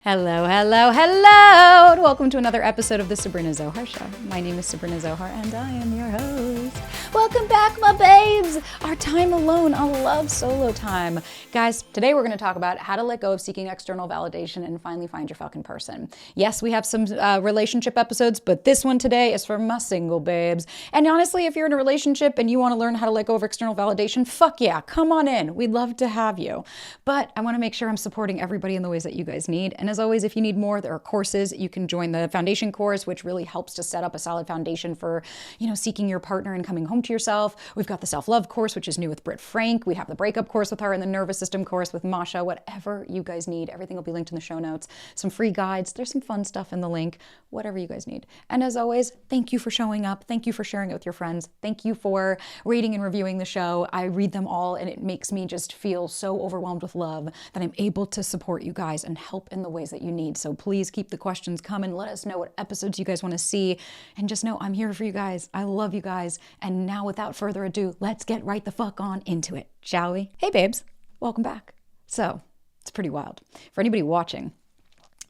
Hello, hello, hello, and welcome to another episode of the Sabrina Zohar Show. My name is Sabrina Zohar, and I am your host. Welcome back, my babes. Our time alone, I love solo time. Guys, today we're going to talk about how to let go of seeking external validation and finally find your fucking person. Yes, we have some relationship episodes, but this one today is for my single babes. And honestly, if you're in a relationship and you want to learn how to let go of external validation, fuck yeah, come on in. We'd love to have you. But I want to make sure I'm supporting everybody in the ways that you guys need. And as always, if you need more, there are courses. You can join the foundation course, which really helps to set up a solid foundation for, seeking your partner and coming home to yourself. We've got the self-love course, which is new with Britt Frank. We have the breakup course with her and the nervous system course with Masha. Whatever you guys need, everything will be linked in the show notes. Some free guides. There's some fun stuff in the link. Whatever you guys need. And as always, thank you for showing up. Thank you for sharing it with your friends. Thank you for rating and reviewing the show. I read them all, and it makes me just feel so overwhelmed with love that I'm able to support you guys and help in the ways that you need. So please keep the questions coming. Let us know what episodes you guys want to see. And just know I'm here for you guys. I love you guys. And now without further ado, let's get right the fuck on into it, shall we? Hey babes, welcome back. So it's pretty wild. For anybody watching,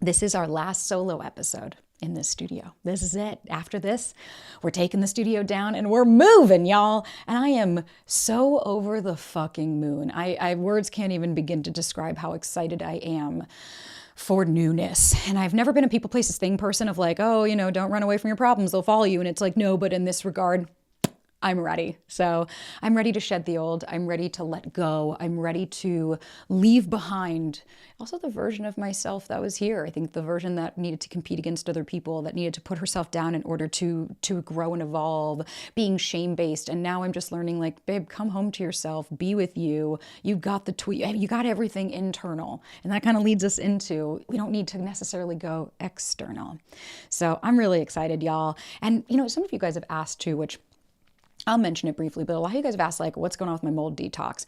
this is our last solo episode in this studio. This is it. After this, we're taking the studio down and we're moving, y'all. And I am so over the fucking moon. I words can't even begin to describe how excited I am for newness. And I've never been a people places thing person of like, oh, don't run away from your problems. They'll follow you. And it's like, no, but in this regard, I'm ready. So I'm ready to shed the old. I'm ready to let go. I'm ready to leave behind also the version of myself that was here. I think the version that needed to compete against other people, that needed to put herself down in order to grow and evolve, being shame-based. And now I'm just learning like, babe, come home to yourself, be with you. You got the tweet, you got everything internal. And that kind of leads us into, we don't need to necessarily go external. So I'm really excited, y'all. And some of you guys have asked too, which I'll mention it briefly, but a lot of you guys have asked like, what's going on with my mold detox?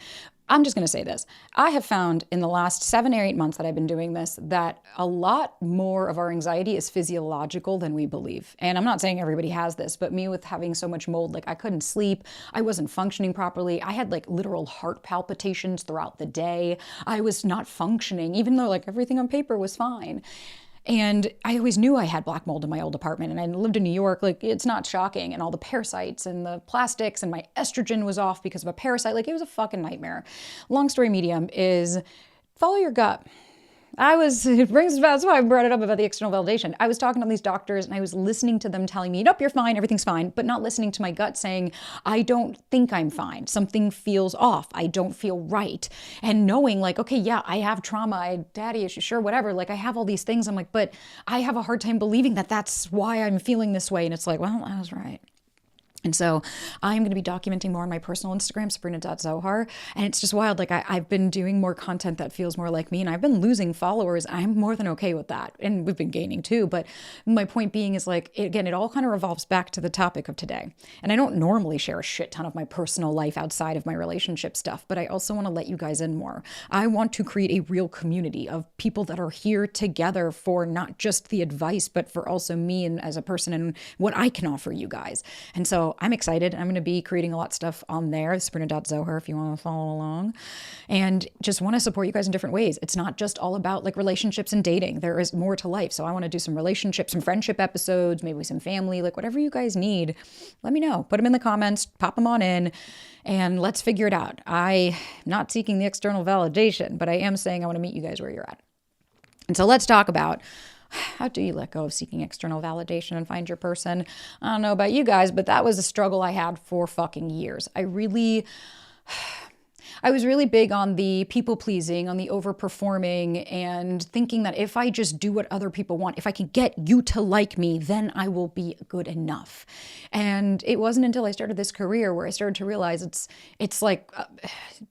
I'm just going to say this. I have found in the last 7 or 8 months that I've been doing this, that a lot more of our anxiety is physiological than we believe. And I'm not saying everybody has this, but me with having so much mold, like I couldn't sleep. I wasn't functioning properly. I had like literal heart palpitations throughout the day. I was not functioning, even though like everything on paper was fine. And I always knew I had black mold in my old apartment, and I lived in New York. Like, it's not shocking. And all the parasites and the plastics and my estrogen was off because of a parasite. Like, it was a fucking nightmare. Long story medium is follow your gut. that's why I brought it up about the external validation. I was talking to these doctors and I was listening to them telling me, nope, you're fine, everything's fine, but not listening to my gut saying, I don't think I'm fine. Something feels off. I don't feel right. And knowing like, okay, yeah, I have trauma, I had daddy issues, sure, whatever. Like I have all these things. I'm like, but I have a hard time believing that that's why I'm feeling this way. And it's like, well, I was right. And so I'm going to be documenting more on my personal Instagram, sabrina.zohar. And it's just wild. Like I've been doing more content that feels more like me, and I've been losing followers. I'm more than okay with that. And we've been gaining too. But my point being is like, again, it all kind of revolves back to the topic of today. And I don't normally share a shit ton of my personal life outside of my relationship stuff, but I also want to let you guys in more. I want to create a real community of people that are here together for not just the advice, but for also me and as a person and what I can offer you guys. And so I'm excited. I'm going to be creating a lot of stuff on there, sabrina.zohar, if you want to follow along, and just want to support you guys in different ways. It's not just all about like relationships and dating. There is more to life. So I want to do some relationships, some friendship episodes, maybe some family, like whatever you guys need, let me know. Put them in the comments, pop them on in, and let's figure it out. I'm not seeking the external validation, but I am saying I want to meet you guys where you're at. And so let's talk about, how do you let go of seeking external validation and find your person? I don't know about you guys, but that was a struggle I had for fucking years. I was really big on the people pleasing, on the overperforming, and thinking that if I just do what other people want, if I can get you to like me, then I will be good enough. And it wasn't until I started this career where I started to realize it's like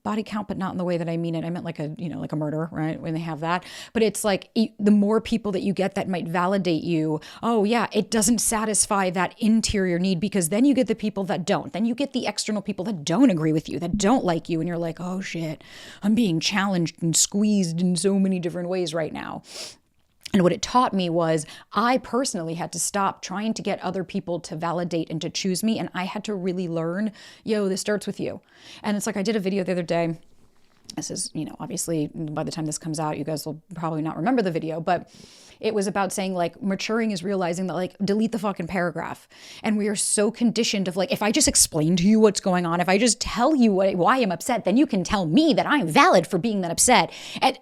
body count, but not in the way that I mean it. I meant like a murder, right? When they have that. But it's like the more people that you get that might validate you, oh yeah, it doesn't satisfy that interior need, because then you get the people that don't. Then you get the external people that don't agree with you, that don't like you, and you're like, oh shit, I'm being challenged and squeezed in so many different ways right now. And what it taught me was I personally had to stop trying to get other people to validate and to choose me. And I had to really learn, this starts with you. And it's like I did a video the other day This is, obviously by the time this comes out, you guys will probably not remember the video, but it was about saying like maturing is realizing that like delete the fucking paragraph. And we are so conditioned of like, if I just explain to you what's going on, if I just tell you why I'm upset, then you can tell me that I'm valid for being that upset. And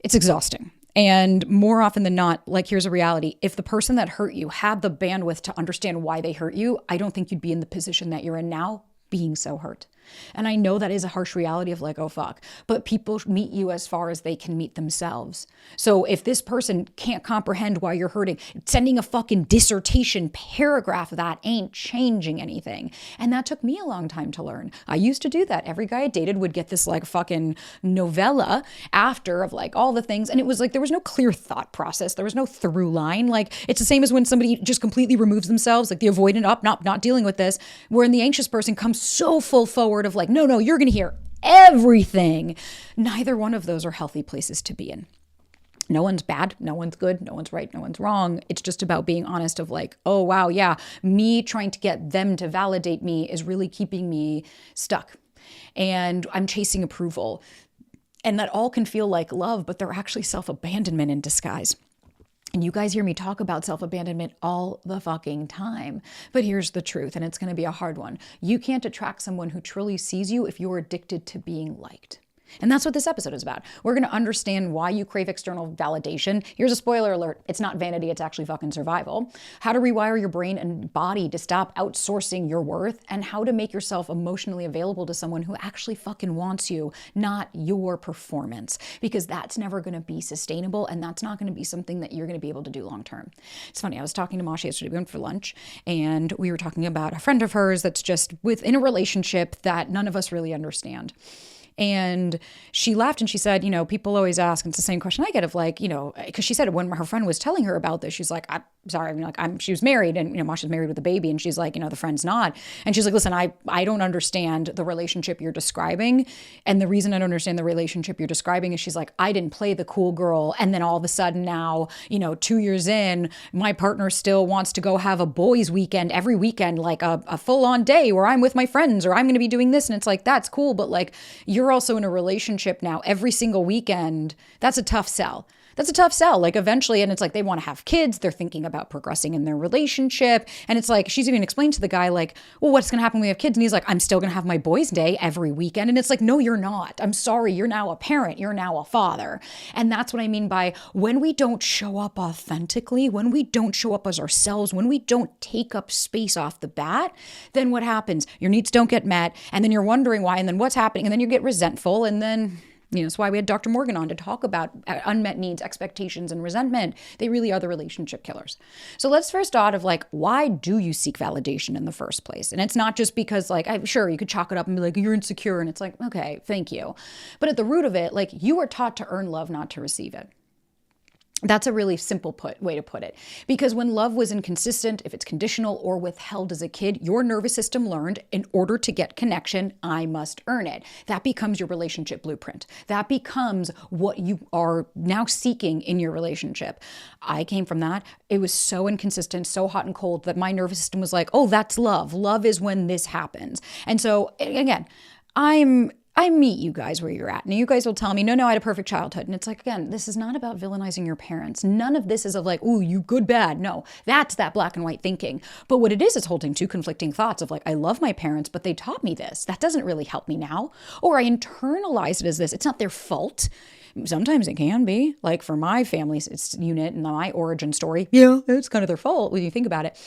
it's exhausting. And more often than not, like here's a reality. If the person that hurt you had the bandwidth to understand why they hurt you, I don't think you'd be in the position that you're in now, being so hurt. And I know that is a harsh reality of like, oh fuck, but people meet you as far as they can meet themselves. So if this person can't comprehend why you're hurting, sending a fucking dissertation paragraph of that ain't changing anything. And that took me a long time to learn. I used to do that. Every guy I dated would get this like fucking novella after of like all the things. And it was like, there was no clear thought process. There was no through line. Like it's the same as when somebody just completely removes themselves, like the avoidant not dealing with this, wherein the anxious person comes so full forward of like, no, you're going to hear everything. Neither one of those are healthy places to be in. No one's bad. No one's good. No one's right. No one's wrong. It's just about being honest of like, oh, wow, yeah, me trying to get them to validate me is really keeping me stuck. And I'm chasing approval. And that all can feel like love, but they're actually self-abandonment in disguise. And you guys hear me talk about self-abandonment all the fucking time. But here's the truth, and it's going to be a hard one. You can't attract someone who truly sees you if you're addicted to being liked. And that's what this episode is about. We're going to understand why you crave external validation. Here's a spoiler alert. It's not vanity. It's actually fucking survival. How to rewire your brain and body to stop outsourcing your worth, and how to make yourself emotionally available to someone who actually fucking wants you, not your performance, because that's never going to be sustainable. And that's not going to be something that you're going to be able to do long term. It's funny. I was talking to Masha yesterday. We went for lunch and we were talking about a friend of hers that's just within a relationship that none of us really understand. And she laughed and she said, people always ask, and it's the same question I get of like, because she said when her friend was telling her about this, she's like, I'm sorry, she was married and, Masha's married with a baby. And she's like, the friend's not. And she's like, listen, I don't understand the relationship you're describing. And the reason I don't understand the relationship you're describing is she's like, I didn't play the cool girl. And then all of a sudden now, 2 years in, my partner still wants to go have a boys' weekend every weekend, like a full on day where I'm with my friends or I'm going to be doing this. And it's like, that's cool. But like, you're also in a relationship now every single weekend. That's a tough sell. Like eventually, and it's like they want to have kids. They're thinking about progressing in their relationship. And it's like, she's even explained to the guy like, well, what's going to happen when we have kids? And he's like, I'm still going to have my boys' day every weekend. And it's like, no, you're not. I'm sorry. You're now a parent. You're now a father. And that's what I mean by when we don't show up authentically, when we don't show up as ourselves, when we don't take up space off the bat, then what happens? Your needs don't get met. And then you're wondering why. And then what's happening? And then you get resentful. And then that's why we had Dr. Morgan on to talk about unmet needs, expectations, and resentment. They really are the relationship killers. So let's first start of like, why do you seek validation in the first place? And it's not just because like, I'm sure you could chalk it up and be like, you're insecure. And it's like, okay, thank you. But at the root of it, like you are taught to earn love, not to receive it. That's a really simple way to put it. Because when love was inconsistent, if it's conditional or withheld as a kid, your nervous system learned in order to get connection, I must earn it. That becomes your relationship blueprint. That becomes what you are now seeking in your relationship. I came from that. It was so inconsistent, so hot and cold that my nervous system was like, oh, that's love. Love is when this happens. And so again, I meet you guys where you're at. And you guys will tell me, no, I had a perfect childhood. And it's like, again, this is not about villainizing your parents. None of this is of like, ooh, you good, bad. No, that's that black and white thinking. But what it is holding two conflicting thoughts of like, I love my parents, but they taught me this. That doesn't really help me now. Or I internalize it as this. It's not their fault. Sometimes it can be. Like for my family's unit and my origin story, yeah, it's kind of their fault when you think about it.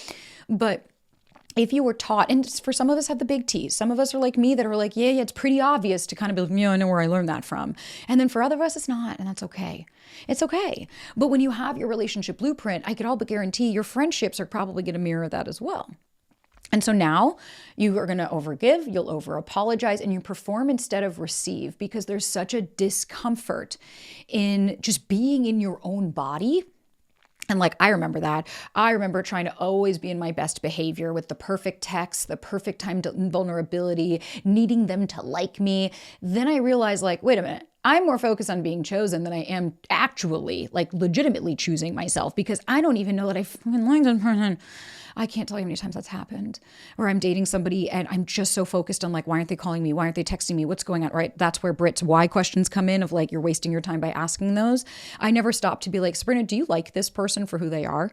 But if you were taught, and for some of us have the big T's, some of us are like me that are like, yeah, it's pretty obvious to kind of be like, yeah, I know where I learned that from. And then for other of us, it's not, and that's okay. It's okay. But when you have your relationship blueprint, I could all but guarantee your friendships are probably going to mirror that as well. And so now you are going to overgive, you'll over apologize, and you perform instead of receive, because there's such a discomfort in just being in your own body. And like, I remember that. I remember trying to always be in my best behavior with the perfect text, the perfect time to vulnerability, needing them to like me. Then I realized like, wait a minute, I'm more focused on being chosen than I am actually, like, legitimately choosing myself, because I don't even know that I fucking like this person. I can't tell you how many times that's happened, where I'm dating somebody and I'm just so focused on, like, why aren't they calling me? Why aren't they texting me? What's going on, right? That's where Brit's why questions come in, of like, you're wasting your time by asking those. I never stop to be like, Sabrina, do you like this person for who they are?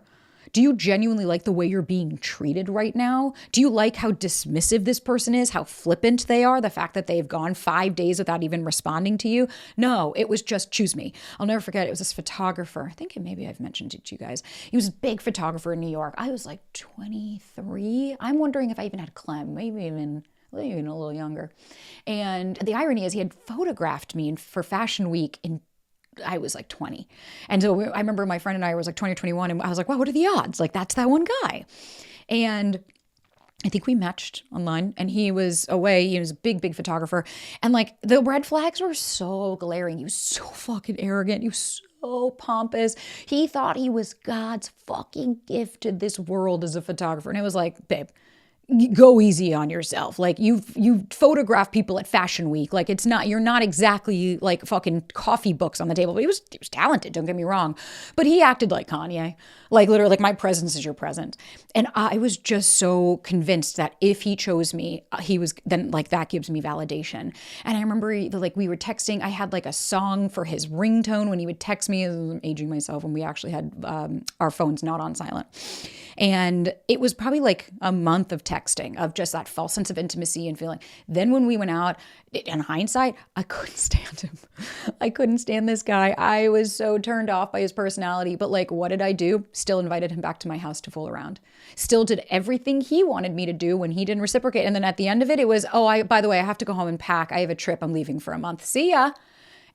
Do you genuinely like the way you're being treated right now? Do you like how dismissive this person is, how flippant they are, the fact that they've gone 5 days without even responding to you? No, it was just choose me. I'll never forget, it was this photographer. I think maybe I've mentioned it to you guys. He was a big photographer in New York. I was like 23. I'm wondering if I even had Clem, maybe even a little younger. And the irony is he had photographed me for Fashion Week I was like 20. And so I remember my friend and I was like 20, 21, and I was like, wow, what are the odds? Like, that's that one guy. And I think we matched online, and he was away. He was a big, big photographer. And like, the red flags were so glaring. He was so fucking arrogant. He was so pompous. He thought he was God's fucking gift to this world as a photographer. And I was like, babe, go easy on yourself. Like, you photograph people at Fashion Week. Like, you're not exactly like fucking coffee books on the table. But he was talented, don't get me wrong. But he acted like Kanye. Like, literally, like, my presence is your present. And I was just so convinced that if he chose me, he was then, like, that gives me validation. And I remember, like, we were texting. I had like a song for his ringtone when he would text me. I'm aging myself, when we actually had our phones not on silent. And it was probably like a month of texting, of just that false sense of intimacy and feeling. Then when we went out, in hindsight, I couldn't stand him. I couldn't stand this guy. I was so turned off by his personality. But like, what did I do? Still invited him back to my house to fool around. Still did everything he wanted me to do when he didn't reciprocate. And then at the end of it, it was, by the way, I have to go home and pack. I have a trip. I'm leaving for a month. See ya.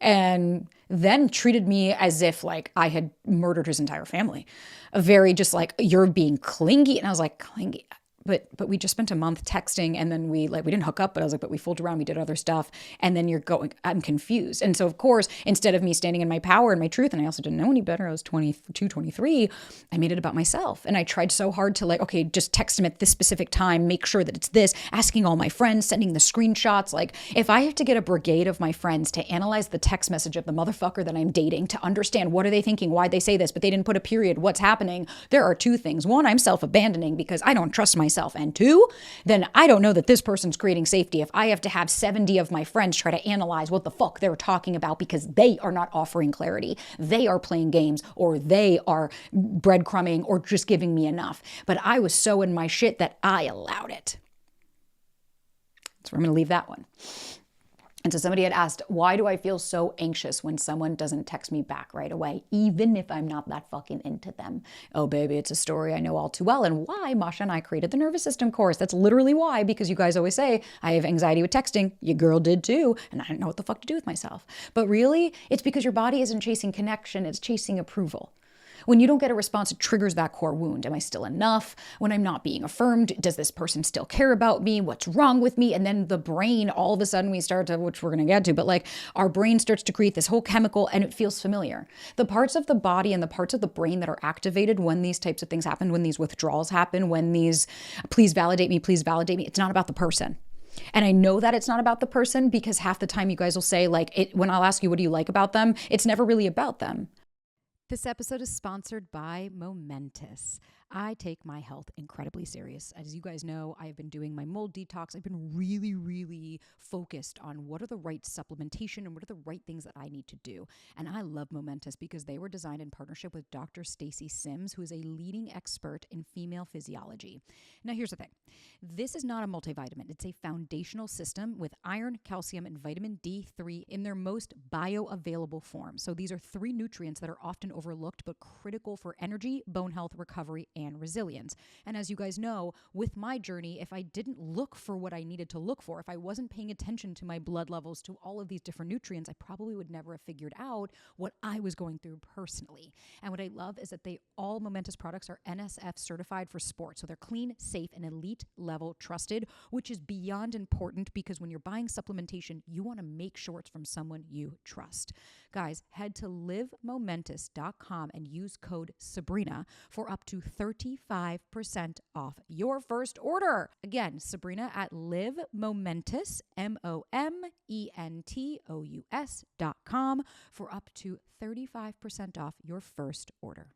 And then treated me as if like I had murdered his entire family. Very just like, you're being clingy. And I was like, clingy? But we just spent a month texting, and then we didn't hook up, but I was like, but we fooled around, we did other stuff. And then I'm confused. And so of course, instead of me standing in my power and my truth, and I also didn't know any better, I was 22, 23, I made it about myself. And I tried so hard to like, okay, just text him at this specific time, make sure that it's this, asking all my friends, sending the screenshots. Like, if I have to get a brigade of my friends to analyze the text message of the motherfucker that I'm dating, to understand what are they thinking, why'd they say this, but they didn't put a period, what's happening, there are two things. One, I'm self-abandoning because I don't trust myself. And two, then I don't know that this person's creating safety if I have to have 70 of my friends try to analyze what the fuck they're talking about, because they are not offering clarity. They are playing games, or they are breadcrumbing, or just giving me enough. But I was so in my shit that I allowed it. So I'm going to leave that one. And so somebody had asked, why do I feel so anxious when someone doesn't text me back right away, even if I'm not that fucking into them? Oh, baby, it's a story I know all too well, and why Masha and I created the nervous system course. That's literally why, because you guys always say, I have anxiety with texting. Your girl did too, and I didn't know what the fuck to do with myself. But really, it's because your body isn't chasing connection, it's chasing approval. When you don't get a response, it triggers that core wound. Am I still enough? When I'm not being affirmed, does this person still care about me? What's wrong with me? And then the brain, all of a sudden we start to, which we're going to get to, but like, our brain starts to create this whole chemical, and it feels familiar. The parts of the body and the parts of the brain that are activated when these types of things happen, when these withdrawals happen, when these please validate me, it's not about the person. And I know that it's not about the person, because half the time you guys will say, like, when I'll ask you, what do you like about them? It's never really about them. This episode is sponsored by Momentous. I take my health incredibly serious. As you guys know, I've been doing my mold detox. I've been really, really focused on what are the right supplementation and what are the right things that I need to do. And I love Momentous because they were designed in partnership with Dr. Stacy Sims, who is a leading expert in female physiology. Now, here's the thing. This is not a multivitamin. It's a foundational system with iron, calcium, and vitamin D3 in their most bioavailable form. So these are 3 nutrients that are often overlooked but critical for energy, bone health, recovery, and resilience. And as you guys know, with my journey, if I didn't look for what I needed to look for, if I wasn't paying attention to my blood levels, to all of these different nutrients, I probably would never have figured out what I was going through personally. And what I love is that all Momentous products are NSF certified for sports. So they're clean, safe, and elite level trusted, which is beyond important, because when you're buying supplementation, you want to make sure it's from someone you trust. Guys, head to livemomentous.com and use code Sabrina for up to 35% off your first order. Again, Sabrina at livemomentous, Momentous.com for up to 35% off your first order.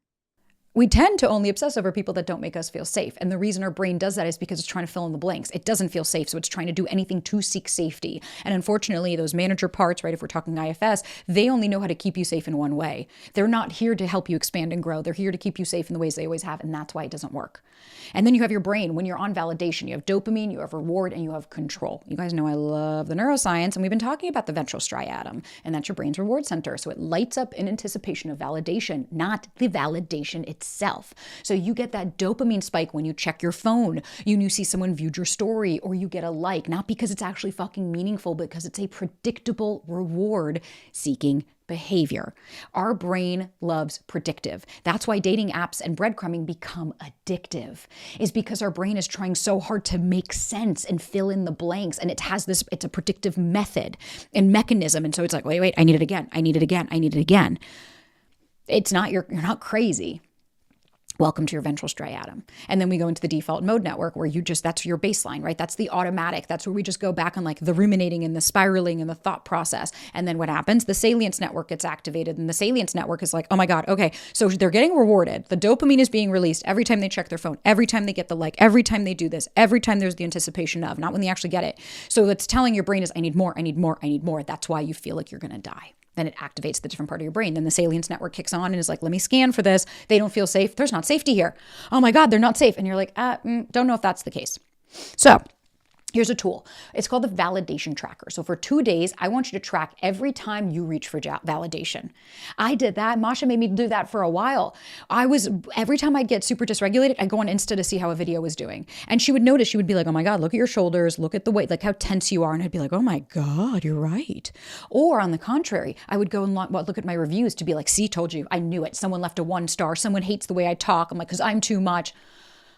We tend to only obsess over people that don't make us feel safe. And the reason our brain does that is because it's trying to fill in the blanks. It doesn't feel safe, so it's trying to do anything to seek safety. And unfortunately, those manager parts, right, if we're talking IFS, they only know how to keep you safe in one way. They're not here to help you expand and grow. They're here to keep you safe in the ways they always have, and that's why it doesn't work. And then you have your brain. When you're on validation, you have dopamine, you have reward, and you have control. You guys know I love the neuroscience, and we've been talking about the ventral striatum, and that's your brain's reward center. So it lights up in anticipation of validation, not the validation itself. So you get that dopamine spike when you check your phone, you see someone viewed your story, or you get a like, not because it's actually fucking meaningful, but because it's a predictable reward seeking behavior. Our brain loves predictive. That's why dating apps and breadcrumbing become addictive, is because our brain is trying so hard to make sense and fill in the blanks. And it's a predictive method and mechanism. And so it's like, wait, I need it again. I need it again. I need it again. It's not, you're not crazy. Welcome to your ventral striatum. And then we go into the default mode network where that's your baseline, right? That's the automatic. That's where we just go back on like the ruminating and the spiraling and the thought process. And then what happens? The salience network gets activated, and the salience network is like, oh my God, okay. So they're getting rewarded. The dopamine is being released every time they check their phone, every time they get the like, every time they do this, every time there's the anticipation of, not when they actually get it. So it's telling your brain is, I need more, I need more, I need more. That's why you feel like you're going to die. Then it activates the different part of your brain. Then the salience network kicks on and is like, let me scan for this. They don't feel safe. There's not safety here. Oh my God, they're not safe. And you're like, don't know if that's the case. So here's a tool. It's called the validation tracker. So for 2 days, I want you to track every time you reach for validation. I did that. Masha made me do that for a while. Every time I'd get super dysregulated, I'd go on Insta to see how a video was doing. And she would notice, she would be like, oh my God, look at your shoulders, look at the weight, like how tense you are. And I'd be like, oh my God, you're right. Or on the contrary, I would go and look at my reviews to be like, see, told you, I knew it. Someone left a 1 star. Someone hates the way I talk. I'm like, because I'm too much.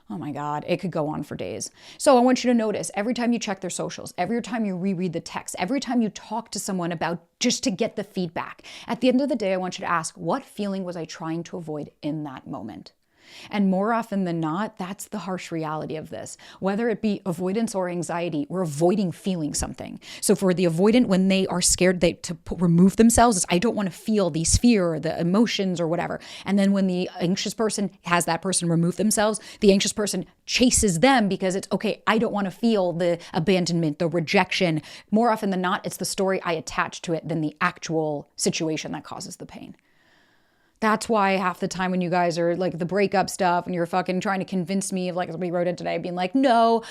Oh my God, it could go on for days. So I want you to notice every time you check their socials, every time you reread the text, every time you talk to someone about just to get the feedback. At the end of the day, I want you to ask, what feeling was I trying to avoid in that moment? And more often than not, that's the harsh reality of this. Whether it be avoidance or anxiety, we're avoiding feeling something. So for the avoidant, when they are scared to remove themselves, it's, I don't want to feel these fear or the emotions or whatever. And then when the anxious person has that person remove themselves, the anxious person chases them because it's, okay, I don't want to feel the abandonment, the rejection. More often than not, it's the story I attach to it than the actual situation that causes the pain. That's why half the time when you guys are like the breakup stuff and you're fucking trying to convince me of, like as we wrote it today, being like, no,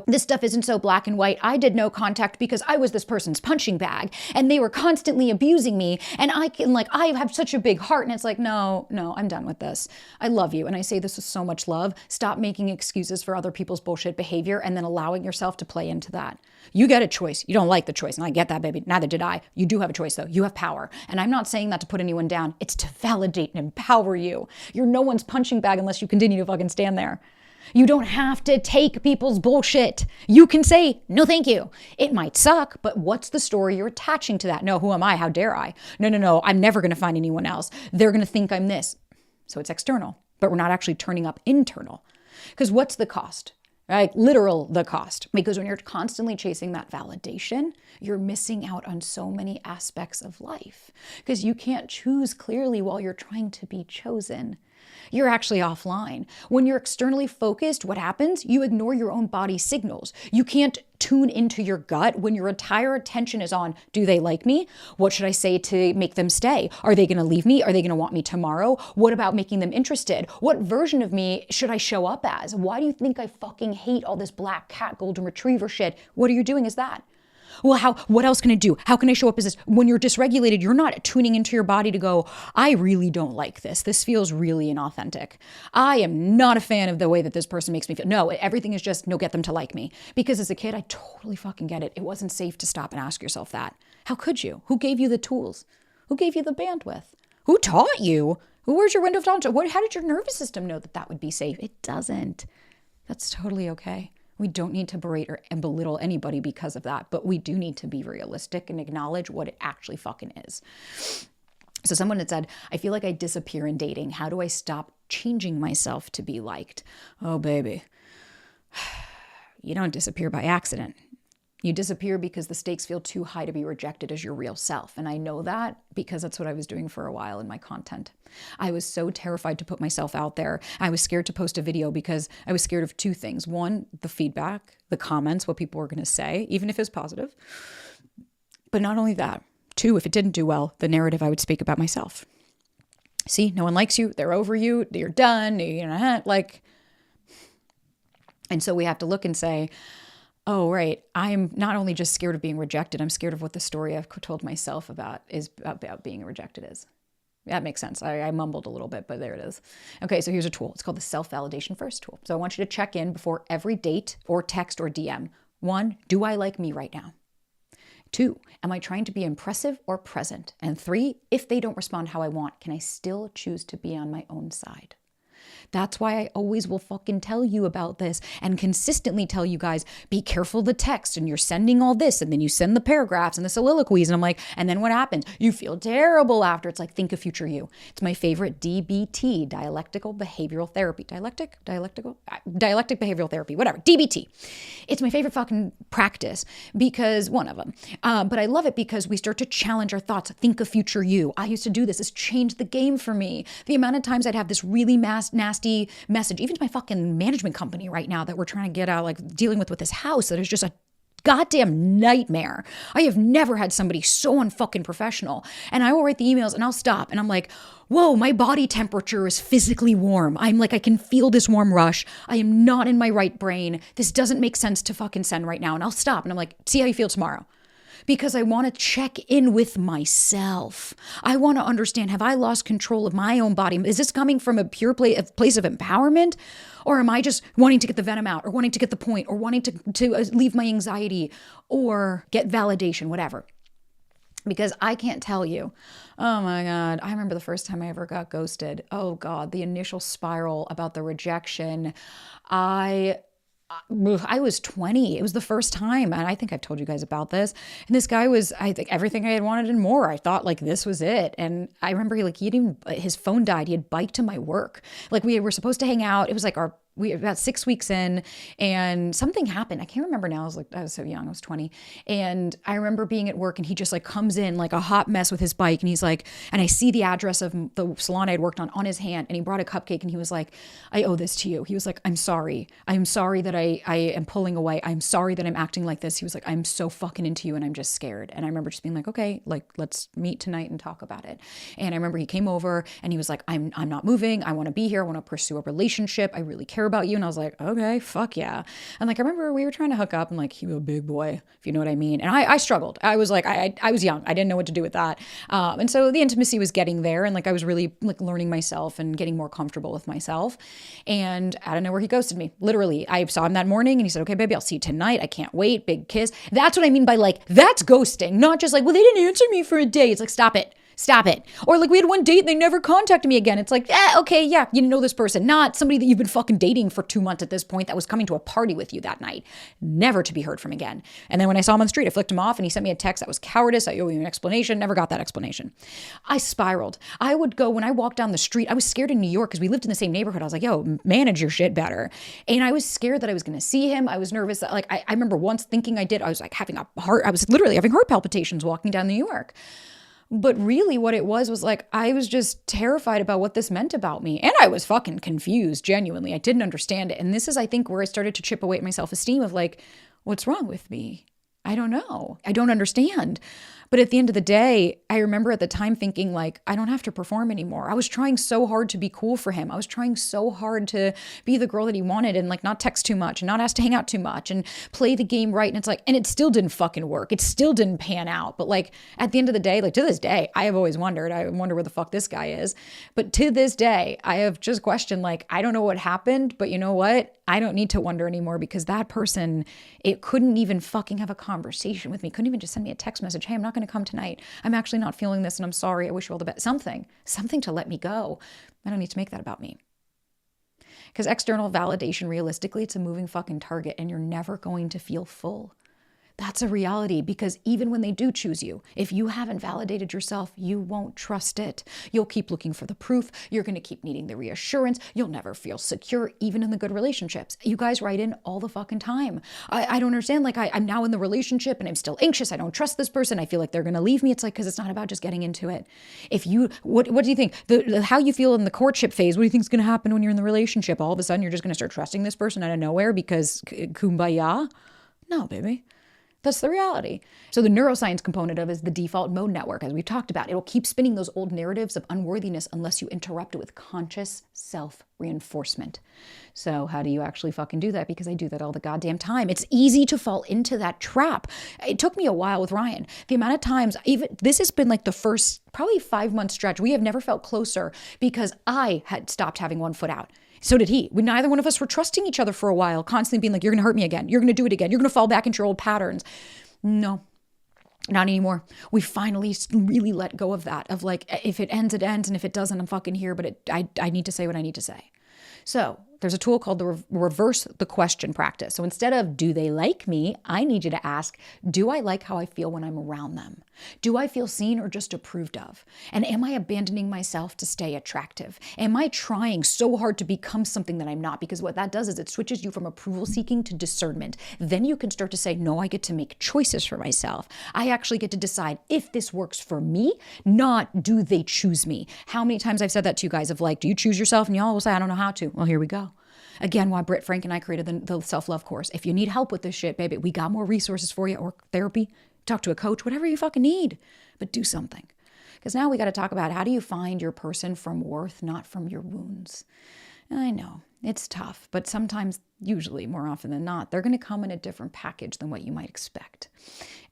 this stuff isn't so black and white. I did no contact because I was this person's punching bag and they were constantly abusing me. And I have such a big heart. And it's like, no, I'm done with this. I love you. And I say this with so much love. Stop making excuses for other people's bullshit behavior and then allowing yourself to play into that. You get a choice. You don't like the choice. And I get that, baby. Neither did I. You do have a choice though. You have power. And I'm not saying that to put anyone down. It's to validate and empower you. You're no one's punching bag unless you continue to fucking stand there. You don't have to take people's bullshit. You can say, no, thank you. It might suck, but what's the story you're attaching to that? No, who am I? How dare I? No. I'm never going to find anyone else. They're going to think I'm this. So it's external, but we're not actually turning up internal. Because what's the cost? Right? Literal the cost. Because when you're constantly chasing that validation, you're missing out on so many aspects of life. Because you can't choose clearly while you're trying to be chosen. You're actually offline. When you're externally focused, what happens? You ignore your own body signals. You can't tune into your gut when your entire attention is on, do they like me? What should I say to make them stay? Are they going to leave me? Are they going to want me tomorrow? What about making them interested? What version of me should I show up as? Why do you think I fucking hate all this black cat, golden retriever shit? What are you doing is that? Well, what else can I do? How can I show up as this? When you're dysregulated, you're not tuning into your body to go, I really don't like this. This feels really inauthentic. I am not a fan of the way that this person makes me feel. No, everything is just, no, get them to like me. Because as a kid, I totally fucking get it. It wasn't safe to stop and ask yourself that. How could you? Who gave you the tools? Who gave you the bandwidth? Who taught you? Where's your window of knowledge? How did your nervous system know that that would be safe? It doesn't. That's totally okay. We don't need to berate and belittle anybody because of that, but we do need to be realistic and acknowledge what it actually fucking is. So someone had said, I feel like I disappear in dating. How do I stop changing myself to be liked? Oh, baby. You don't disappear by accident. You disappear because the stakes feel too high to be rejected as your real self. And I know that because that's what I was doing for a while in my content. I was so terrified to put myself out there. I was scared to post a video because I was scared of two things. One, the feedback, the comments, what people were going to say, even if it was positive. But not only that. Two, if it didn't do well, the narrative I would speak about myself. See, no one likes you. They're over you. You're done. And so we have to look and say, oh, right, I'm not only just scared of being rejected, I'm scared of what the story I've told myself about being rejected is. That makes sense. I mumbled a little bit, but there it is. Okay, so here's a tool. It's called the self-validation first tool. So I want you to check in before every date or text or DM. 1, do I like me right now? 2, am I trying to be impressive or present? And 3, if they don't respond how I want, can I still choose to be on my own side? That's why I always will fucking tell you about this and consistently tell you guys, be careful the text, and you're sending all this and then you send the paragraphs and the soliloquies. And I'm like, and then what happens? You feel terrible after. It's like, think of future you. It's my favorite DBT, dialectical behavioral therapy. Dialectic behavioral therapy, whatever, DBT. It's my favorite fucking practice because one of them. But I love it because we start to challenge our thoughts. Think of future you. I used to do this. It's changed the game for me. The amount of times I'd have this really nasty message, even to my fucking management company right now that we're trying to get out, like dealing with this house that is just a goddamn nightmare. I have never had somebody so unfucking professional. And I will write the emails and I'll stop and I'm like, whoa, my body temperature is physically warm. I'm like, I can feel this warm rush. I am not in my right brain. This doesn't make sense to fucking send right now. And I'll stop and I'm like, see how you feel tomorrow. Because I want to check in with myself. I want to understand, have I lost control of my own body? Is this coming from a pure place of empowerment? Or am I just wanting to get the venom out, or wanting to get the point, or wanting to leave my anxiety, or get validation, whatever? Because I can't tell you. Oh my God. I remember the first time I ever got ghosted. Oh God, the initial spiral about the rejection. I was 20. It was the first time. And I think I've told you guys about this. And this guy was, I think, everything I had wanted and more. I thought like this was it. And I remember his phone died. He had biked to my work. Like we were supposed to hang out. It was like we were about 6 weeks in and something happened. I can't remember now. I was so young. I was 20. And I remember being at work and he just like comes in like a hot mess with his bike. And he's like, and I see the address of the salon I had worked on his hand. And he brought a cupcake and he was like, I owe this to you. He was like, I'm sorry. I'm sorry that I am pulling away. I'm sorry that I'm acting like this. He was like, I'm so fucking into you and I'm just scared. And I remember just being like, okay, like let's meet tonight and talk about it. And I remember he came over and he was like, I'm not moving. I want to be here. I want to pursue a relationship. I really care about you. And I was like, okay, fuck yeah. And like, I remember we were trying to hook up and like, he was a big boy, if you know what I mean. And I struggled. I was like, I was young. I didn't know what to do with that. And so the intimacy was getting there. And like, I was really like learning myself and getting more comfortable with myself. And out of nowhere, he ghosted me. Literally, I saw him that morning and he said, okay, baby, I'll see you tonight. I can't wait. Big kiss. That's what I mean by like, that's ghosting. Not just like, well, they didn't answer me for a day. It's like, stop it. Stop it. Or like we had one date and they never contacted me again. It's like, okay, yeah, you know this person. Not somebody that you've been fucking dating for 2 months at this point that was coming to a party with you that night. Never to be heard from again. And then when I saw him on the street, I flicked him off and he sent me a text that was cowardice. I owe you an explanation. Never got that explanation. I spiraled. I would go, when I walked down the street, I was scared in New York because we lived in the same neighborhood. I was like, yo, manage your shit better. And I was scared that I was going to see him. I was nervous. That, like, I remember once thinking I did, I was like I was literally having heart palpitations walking down New York. But really what it was like, I was just terrified about what this meant about me. And I was fucking confused, genuinely. I didn't understand it. And this is, I think, where I started to chip away at my self-esteem of like, what's wrong with me? I don't know. I don't understand. But at the end of the day, I remember at the time thinking like, I don't have to perform anymore. I was trying so hard to be cool for him. I was trying so hard to be the girl that he wanted and like not text too much and not ask to hang out too much and play the game right. And it's like, and it still didn't fucking work. It still didn't pan out. But like at the end of the day, like to this day, I have always wondered, I wonder where the fuck this guy is. But to this day, I have just questioned like, I don't know what happened, but you know what? I don't need to wonder anymore because that person, it couldn't even fucking have a conversation with me. Couldn't even just send me a text message. Hey, I'm not going to come tonight. I'm actually not feeling this and I'm sorry. I wish you all the best. Something to let me go. I don't need to make that about me. Because external validation, realistically, it's a moving fucking target and you're never going to feel full. That's a reality, because even when they do choose you, if you haven't validated yourself, you won't trust it. You'll keep looking for the proof. You're going to keep needing the reassurance. You'll never feel secure, even in the good relationships. You guys write in all the fucking time. I don't understand. Like, I'm now in the relationship and I'm still anxious. I don't trust this person. I feel like they're going to leave me. It's like, because it's not about just getting into it. If you, what do you think? How you feel in the courtship phase, what do you think is going to happen when you're in the relationship? All of a sudden, you're just going to start trusting this person out of nowhere because kumbaya? No, baby. That's the reality. So the neuroscience component of it is the default mode network, as we've talked about. It will keep spinning those old narratives of unworthiness unless you interrupt it with conscious self-reinforcement. So how do you actually fucking do that? Because I do that all the goddamn time. It's easy to fall into that trap. It took me a while with Ryan. The amount of times, even this has been like the first probably 5-month stretch. We have never felt closer because I had stopped having one foot out. So did he. Neither one of us were trusting each other for a while, constantly being like, you're going to hurt me again. You're going to do it again. You're going to fall back into your old patterns. No, not anymore. We finally really let go of that, of like, if it ends, it ends. And if it doesn't, I'm fucking here. But I need to say what I need to say. So there's a tool called the reverse the question practice. So instead of, do they like me? I need you to ask, do I like how I feel when I'm around them? Do I feel seen or just approved of? And am I abandoning myself to stay attractive? Am I trying so hard to become something that I'm not? Because what that does is it switches you from approval seeking to discernment. Then you can start to say, no, I get to make choices for myself. I actually get to decide if this works for me, not do they choose me. How many times I've said that to you guys of like, do you choose yourself? And y'all will say, I don't know how to. Well, here we go. Again, why Britt, Frank, and I created the self-love course. If you need help with this shit, baby, we got more resources for you, or therapy, talk to a coach, whatever you fucking need, but do something. Because now we got to talk about, how do you find your person from worth, not from your wounds? I know it's tough, but sometimes, usually more often than not, they're going to come in a different package than what you might expect.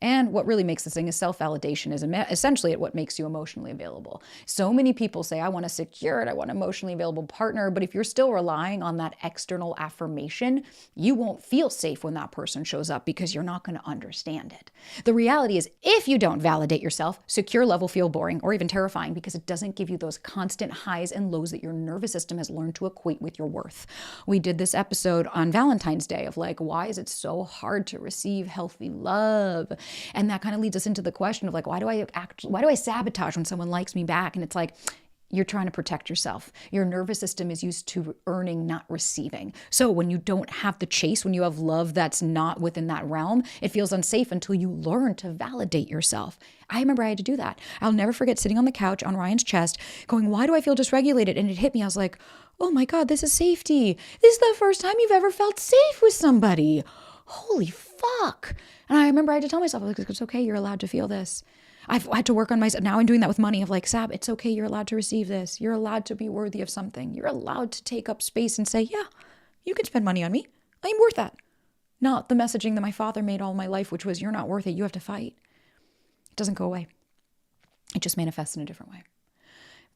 And what really makes this thing is self-validation is essentially what makes you emotionally available. So many people say, I want a secure, I want an emotionally available partner. But if you're still relying on that external affirmation, you won't feel safe when that person shows up because you're not going to understand it. The reality is, if you don't validate yourself, secure love will feel boring or even terrifying because it doesn't give you those constant highs and lows that your nervous system has learned to equate with your worth. We did this episode on Valentine's Day of like, why is it so hard to receive healthy love? And that kind of leads us into the question of like, why do I sabotage when someone likes me back? And it's like, you're trying to protect yourself. Your nervous system is used to earning, not receiving. So when you don't have the chase, when you have love that's not within that realm, it feels unsafe until you learn to validate yourself. I remember I had to do that. I'll never forget sitting on the couch on Ryan's chest going, why do I feel dysregulated? And it hit me. I was like, oh my God, this is safety. This is the first time you've ever felt safe with somebody. Holy fuck. And I remember I had to tell myself, like, it's okay, you're allowed to feel this. I've had to work on myself. Now I'm doing that with money of like, Sab, it's okay, you're allowed to receive this. You're allowed to be worthy of something. You're allowed to take up space and say, yeah, you can spend money on me. I'm worth that. Not the messaging that my father made all my life, which was, you're not worth it, you have to fight. It doesn't go away. It just manifests in a different way.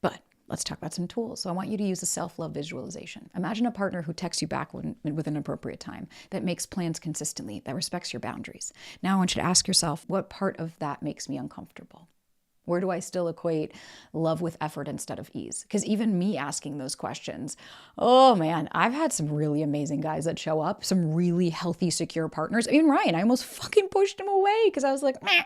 But let's talk about some tools. So I want you to use a self-love visualization. Imagine a partner who texts you back with an appropriate time, that makes plans consistently, that respects your boundaries. Now I want you to ask yourself, what part of that makes me uncomfortable? Where do I still equate love with effort instead of ease? Because even me asking those questions, oh man, I've had some really amazing guys that show up, some really healthy, secure partners. Even Ryan, I almost fucking pushed him away because I was like, meh.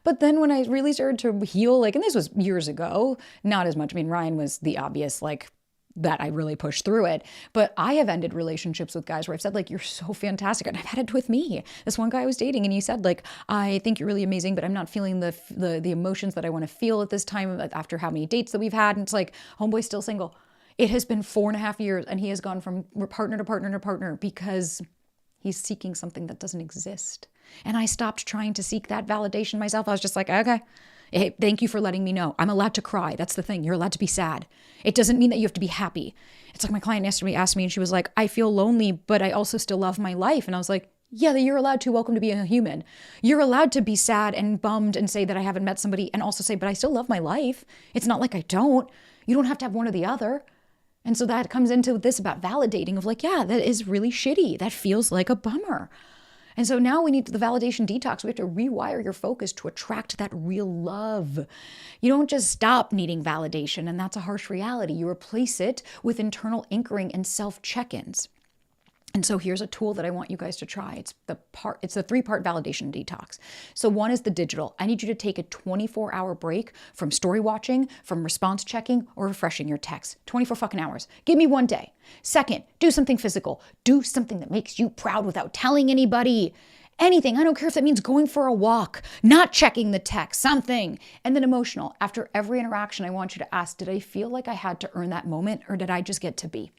But then when I really started to heal, like, and this was years ago, not as much. I mean, Ryan was the obvious, like, that I really pushed through it. But I have ended relationships with guys where I've said, like, you're so fantastic. And I've had it with me. This one guy I was dating, and he said, like, I think you're really amazing, but I'm not feeling the emotions that I want to feel at this time after how many dates that we've had. And it's like, homeboy's still single. It has been 4.5 years, and he has gone from partner to partner to partner because he's seeking something that doesn't exist. And I stopped trying to seek that validation myself. I was just like, okay, hey, thank you for letting me know. I'm allowed to cry. That's the thing. You're allowed to be sad. It doesn't mean that you have to be happy. It's like my client yesterday asked me, and she was like, I feel lonely, but I also still love my life. And I was like, yeah, you're allowed to. Welcome to being a human. You're allowed to be sad and bummed and say that I haven't met somebody, and also say, but I still love my life. It's not like I don't. You don't have to have one or the other. And so that comes into this about validating of like, yeah, that is really shitty. That feels like a bummer. And so now we need the validation detox. We have to rewire your focus to attract that real love. You don't just stop needing validation, and that's a harsh reality. You replace it with internal anchoring and self-check-ins. And so here's a tool that I want you guys to try. It's the 3-part validation detox. So one is the digital. I need you to take a 24-hour break from story watching, from response checking, or refreshing your text. 24 fucking hours. Give me one day. Second, do something physical. Do something that makes you proud without telling anybody. Anything. I don't care if that means going for a walk, not checking the text, something. And then emotional. After every interaction, I want you to ask, did I feel like I had to earn that moment, or did I just get to be?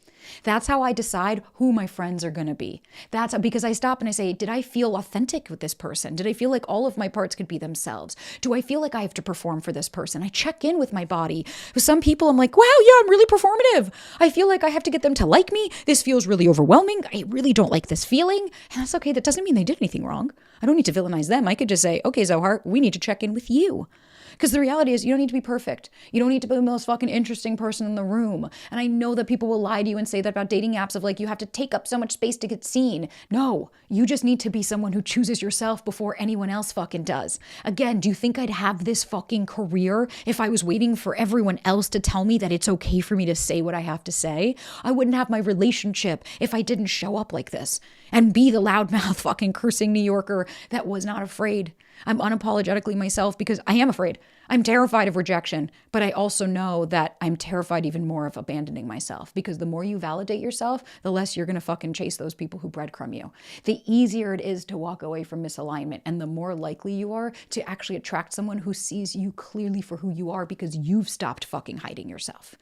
That's how I decide who my friends are going to be. That's because I stop and I say, did I feel authentic with this person? Did I feel like all of my parts could be themselves? Do I feel like I have to perform for this person? I check in with my body. With some people, I'm like, wow, yeah, I'm really performative. I feel like I have to get them to like me. This feels really overwhelming. I really don't like this feeling. And that's okay. That doesn't mean they did anything wrong. I don't need to villainize them. I could just say, okay, Zohar, we need to check in with you. Because the reality is you don't need to be perfect. You don't need to be the most fucking interesting person in the room. And I know that people will lie to you and say that about dating apps of like, you have to take up so much space to get seen. No, you just need to be someone who chooses yourself before anyone else fucking does. Again, do you think I'd have this fucking career if I was waiting for everyone else to tell me that it's okay for me to say what I have to say? I wouldn't have my relationship if I didn't show up like this and be the loudmouth fucking cursing New Yorker that was not afraid. I'm unapologetically myself because I am afraid. I'm terrified of rejection, but I also know that I'm terrified even more of abandoning myself, because the more you validate yourself, the less you're going to fucking chase those people who breadcrumb you. The easier it is to walk away from misalignment, and the more likely you are to actually attract someone who sees you clearly for who you are because you've stopped fucking hiding yourself.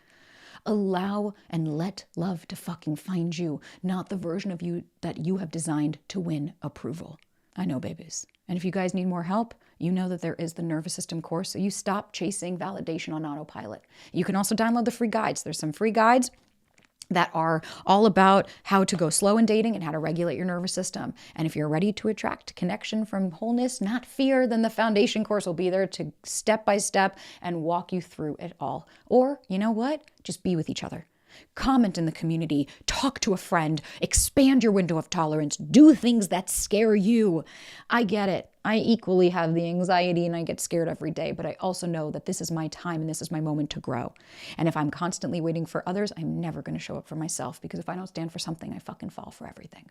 Allow and let love to fucking find you, not the version of you that you have designed to win approval. I know, babies. And if you guys need more help, you know that there is the nervous system course, so you stop chasing validation on autopilot. You can also download the free guides. There's some free guides that are all about how to go slow in dating and how to regulate your nervous system. And if you're ready to attract connection from wholeness, not fear, then the foundation course will be there to step by step and walk you through it all. Or, you know what? Just be with each other. Comment in the community, talk to a friend, expand your window of tolerance, do things that scare you. I get it. I equally have the anxiety and I get scared every day, but I also know that this is my time and this is my moment to grow. And if I'm constantly waiting for others, I'm never going to show up for myself, because if I don't stand for something, I fucking fall for everything.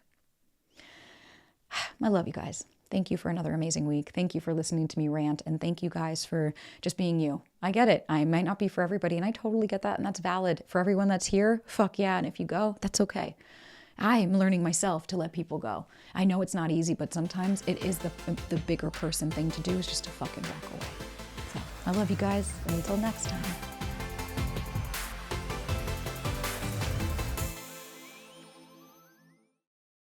I love you guys. Thank you for another amazing week. Thank you for listening to me rant. And thank you guys for just being you. I get it. I might not be for everybody, and I totally get that. And that's valid. For everyone that's here, fuck yeah. And if you go, that's okay. I'm learning myself to let people go. I know it's not easy, but sometimes it is the bigger person thing to do, is just to fucking walk away. So I love you guys. And until next time.